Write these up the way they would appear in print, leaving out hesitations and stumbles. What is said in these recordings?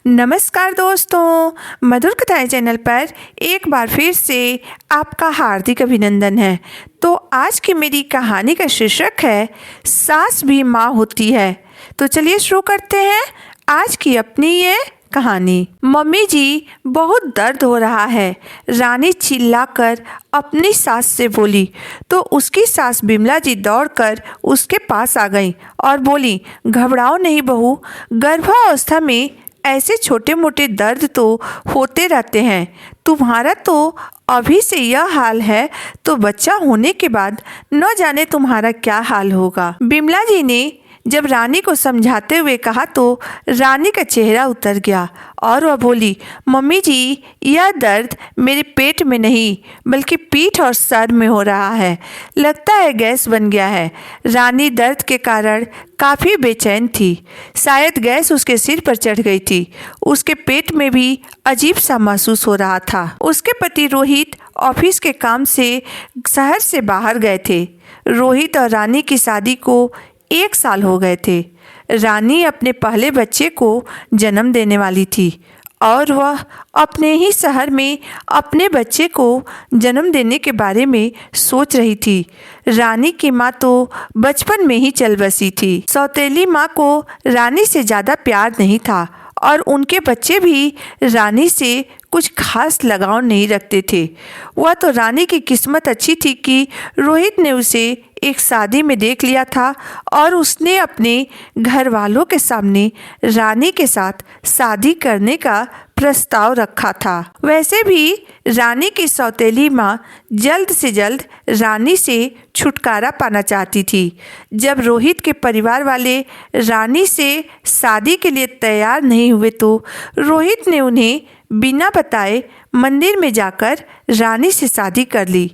नमस्कार दोस्तों, मधुर कथाएं चैनल पर एक बार फिर से आपका हार्दिक अभिनंदन है। तो आज की मेरी कहानी का शीर्षक है सास भी माँ होती है। तो चलिए शुरू करते हैं आज की अपनी ये कहानी। मम्मी जी, बहुत दर्द हो रहा है, रानी चिल्लाकर अपनी सास से बोली। तो उसकी सास बिमला जी दौड़कर उसके पास आ गई और बोली, घबराओ नहीं बहू, गर्भावस्था में ऐसे छोटे मोटे दर्द तो होते रहते हैं। तुम्हारा तो अभी से यह हाल है तो बच्चा होने के बाद न जाने तुम्हारा क्या हाल होगा। बिमला जी ने जब रानी को समझाते हुए कहा तो रानी का चेहरा उतर गया और वह बोली, मम्मी जी, यह दर्द मेरे पेट में नहीं बल्कि पीठ और सर में हो रहा है। लगता है गैस बन गया है। रानी दर्द के कारण काफ़ी बेचैन थी। शायद गैस उसके सिर पर चढ़ गई थी। उसके पेट में भी अजीब सा महसूस हो रहा था। उसके पति रोहित ऑफिस के काम से शहर से बाहर गए थे। रोहित और रानी की शादी को 1 साल हो गए थे। रानी अपने पहले बच्चे को जन्म देने वाली थी और वह अपने ही शहर में अपने बच्चे को जन्म देने के बारे में सोच रही थी। रानी की माँ तो बचपन में ही चल बसी थी। सौतेली माँ को रानी से ज़्यादा प्यार नहीं था और उनके बच्चे भी रानी से कुछ खास लगाव नहीं रखते थे। वह तो रानी की किस्मत अच्छी थी कि रोहित ने उसे एक शादी में देख लिया था और उसने अपने घर वालों के सामने रानी के साथ शादी करने का प्रस्ताव रखा था। वैसे भी रानी की सौतेली माँ जल्द से जल्द रानी से छुटकारा पाना चाहती थी। जब रोहित के परिवार वाले रानी से शादी के लिए तैयार नहीं हुए तो रोहित ने उन्हें बिना बताए मंदिर में जाकर रानी से शादी कर ली।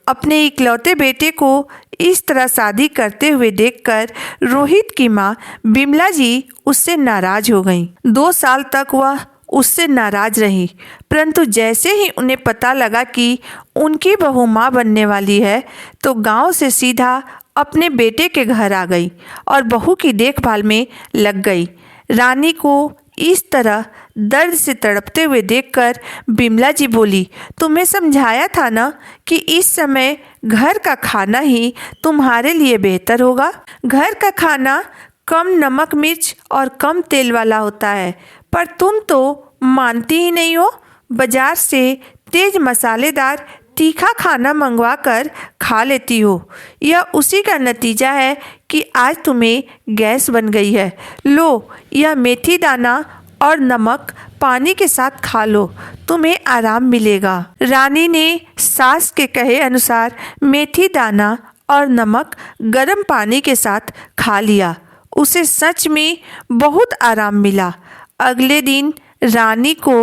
अपने इकलौते बेटे को इस तरह शादी करते हुए देखकर रोहित की माँ बिमला जी उससे नाराज हो गईं। 2 साल तक वह उससे नाराज रही, परंतु जैसे ही उन्हें पता लगा कि उनकी बहू माँ बनने वाली है तो गांव से सीधा अपने बेटे के घर आ गई और बहू की देखभाल में लग गई। रानी को इस तरह दर्द से तड़पते हुए देखकर बिमला जी बोली, तुम्हें समझाया था ना कि इस समय घर का खाना ही तुम्हारे लिए बेहतर होगा। घर का खाना कम नमक मिर्च और कम तेल वाला होता है, पर तुम तो मानती ही नहीं हो। बाजार से तेज मसालेदार तीखा खाना मंगवा कर खा लेती हो। यह उसी का नतीजा है कि आज तुम्हें गैस बन गई है। लो, यह मेथी दाना और नमक पानी के साथ खा लो, तुम्हें आराम मिलेगा। रानी ने सास के कहे अनुसार मेथी दाना और नमक गर्म पानी के साथ खा लिया। उसे सच में बहुत आराम मिला। अगले दिन रानी को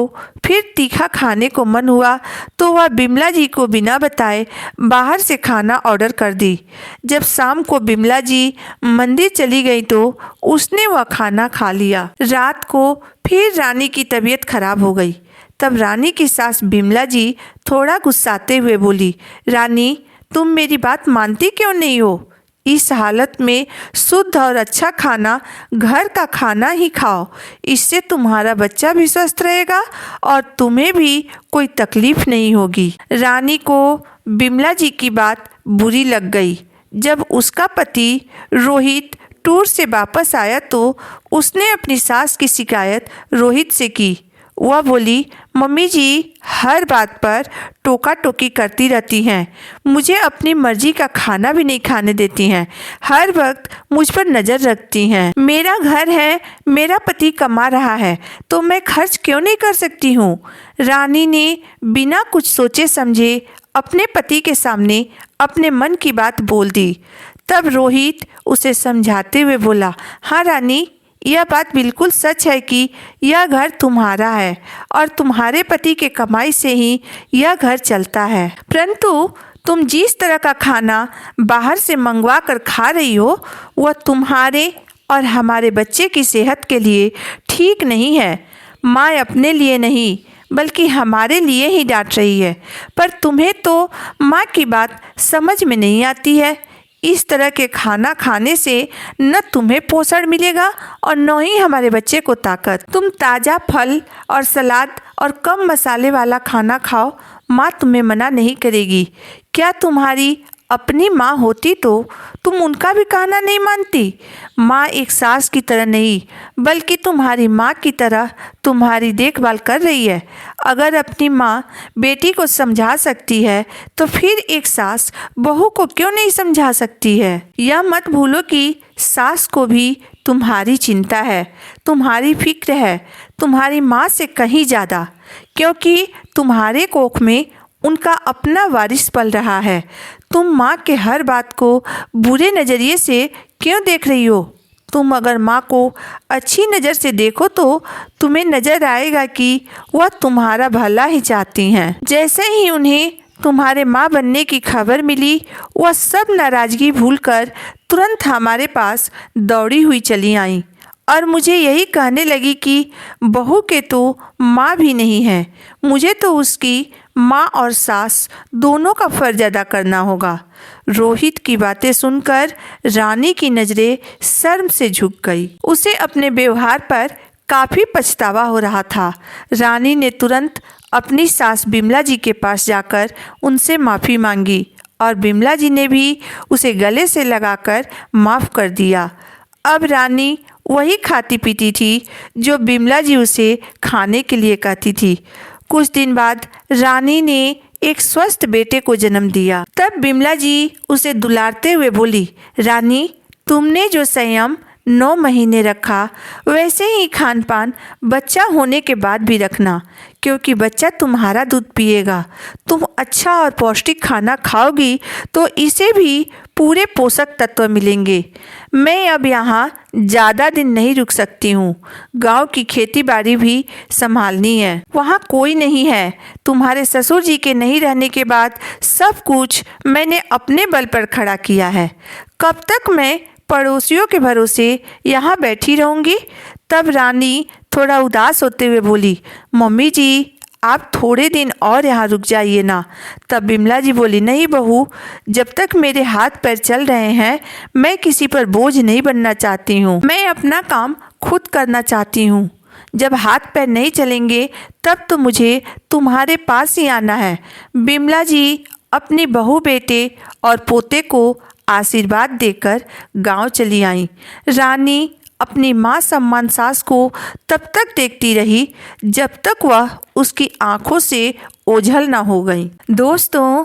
फिर तीखा खाने को मन हुआ तो वह बिमला जी को बिना बताए बाहर से खाना ऑर्डर कर दी। जब शाम को बिमला जी मंदिर चली गई तो उसने वह खाना खा लिया। रात को फिर रानी की तबीयत खराब हो गई। तब रानी की सास बिमला जी थोड़ा गुस्साते हुए बोली, रानी, तुम मेरी बात मानती क्यों नहीं हो? इस हालत में शुद्ध और अच्छा खाना घर का खाना ही खाओ। इससे तुम्हारा बच्चा भी स्वस्थ रहेगा और तुम्हें भी कोई तकलीफ नहीं होगी। रानी को बिमला जी की बात बुरी लग गई। जब उसका पति रोहित टूर से वापस आया तो उसने अपनी सास की शिकायत रोहित से की। वह बोली, मम्मी जी हर बात पर टोका टोकी करती रहती हैं। मुझे अपनी मर्जी का खाना भी नहीं खाने देती हैं। हर वक्त मुझ पर नज़र रखती हैं। मेरा घर है, मेरा पति कमा रहा है तो मैं खर्च क्यों नहीं कर सकती हूँ? रानी ने बिना कुछ सोचे समझे अपने पति के सामने अपने मन की बात बोल दी। तब रोहित उसे समझाते हुए बोला, हाँ रानी, यह बात बिल्कुल सच है कि यह घर तुम्हारा है और तुम्हारे पति के कमाई से ही यह घर चलता है, परंतु तुम जिस तरह का खाना बाहर से मंगवा कर खा रही हो वह तुम्हारे और हमारे बच्चे की सेहत के लिए ठीक नहीं है। माँ अपने लिए नहीं बल्कि हमारे लिए ही डांट रही है, पर तुम्हें तो माँ की बात समझ में नहीं आती है। इस तरह के खाना खाने से न तुम्हें पोषण मिलेगा और न ही हमारे बच्चे को ताकत। तुम ताज़ा फल और सलाद और कम मसाले वाला खाना खाओ, माँ तुम्हें मना नहीं करेगी। क्या तुम्हारी अपनी माँ होती तो तुम उनका भी कहना नहीं मानती? माँ एक सास की तरह नहीं बल्कि तुम्हारी माँ की तरह तुम्हारी देखभाल कर रही है। अगर अपनी माँ बेटी को समझा सकती है तो फिर एक सास बहू को क्यों नहीं समझा सकती है? यह मत भूलो कि सास को भी तुम्हारी चिंता है, तुम्हारी फिक्र है, तुम्हारी माँ से कहीं ज़्यादा, क्योंकि तुम्हारे कोख में उनका अपना वारिस पल रहा है। तुम माँ के हर बात को बुरे नज़रिए से क्यों देख रही हो? तुम अगर माँ को अच्छी नज़र से देखो तो तुम्हें नज़र आएगा कि वह तुम्हारा भला ही चाहती हैं। जैसे ही उन्हें तुम्हारे माँ बनने की खबर मिली, वह सब नाराज़गी भूलकर तुरंत हमारे पास दौड़ी हुई चली आई और मुझे यही कहने लगी कि बहू के तो माँ भी नहीं है, मुझे तो उसकी माँ और सास दोनों का फर्ज अदा करना होगा। रोहित की बातें सुनकर रानी की नज़रें शर्म से झुक गई। उसे अपने व्यवहार पर काफ़ी पछतावा हो रहा था। रानी ने तुरंत अपनी सास बिमला जी के पास जाकर उनसे माफ़ी मांगी और बिमला जी ने भी उसे गले से लगाकर माफ़ कर दिया। अब रानी वही खाती पीती थी जो बिमला जी उसे खाने के लिए कहती थी। कुछ दिन बाद रानी ने एक स्वस्थ बेटे को जन्म दिया। तब बिमला जी उसे दुलारते हुए बोली, रानी, तुमने जो संयम 9 महीने रखा वैसे ही खान पान बच्चा होने के बाद भी रखना, क्योंकि बच्चा तुम्हारा दूध पिएगा। तुम अच्छा और पौष्टिक खाना खाओगी तो इसे भी पूरे पोषक तत्व मिलेंगे। मैं अब यहाँ ज़्यादा दिन नहीं रुक सकती हूँ, गांव की खेती बाड़ी भी संभालनी है। वहाँ कोई नहीं है। तुम्हारे ससुर जी के नहीं रहने के बाद सब कुछ मैंने अपने बल पर खड़ा किया है। कब तक मैं पड़ोसियों के भरोसे यहाँ बैठी रहूँगी? तब रानी थोड़ा उदास होते हुए बोली, मम्मी जी, आप थोड़े दिन और यहाँ रुक जाइए ना। तब बिमला जी बोली, नहीं बहू, जब तक मेरे हाथ पैर चल रहे हैं मैं किसी पर बोझ नहीं बनना चाहती हूँ। मैं अपना काम खुद करना चाहती हूँ। जब हाथ पैर नहीं चलेंगे तब तो मुझे तुम्हारे पास ही आना है। बिमला जी अपनी बहू, बेटे और पोते को आशीर्वाद देकर गांव चली आई। रानी अपनी माँ सम्मान सास को तब तक देखती रही जब तक वह उसकी आंखों से ओझल न हो गई। दोस्तों,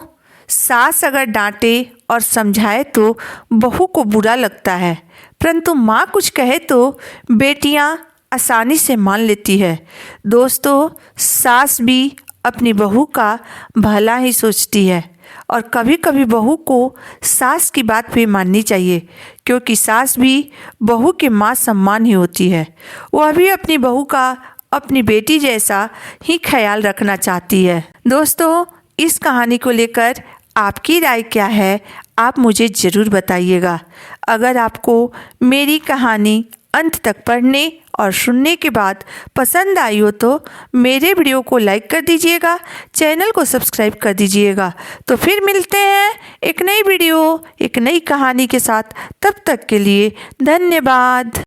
सास अगर डांटे और समझाए तो बहू को बुरा लगता है, परंतु माँ कुछ कहे तो बेटियाँ आसानी से मान लेती है। दोस्तों, सास भी अपनी बहू का भला ही सोचती है और कभी कभी बहू को सास की बात भी माननी चाहिए, क्योंकि सास भी बहू के माँ सम्मान ही होती है। वह भी अपनी बहू का अपनी बेटी जैसा ही ख्याल रखना चाहती है। दोस्तों, इस कहानी को लेकर आपकी राय क्या है, आप मुझे ज़रूर बताइएगा। अगर आपको मेरी कहानी अंत तक पढ़ने और सुनने के बाद पसंद आई हो तो मेरे वीडियो को लाइक कर दीजिएगा, चैनल को सब्सक्राइब कर दीजिएगा। तो फिर मिलते हैं एक नई वीडियो, एक नई कहानी के साथ। तब तक के लिए धन्यवाद।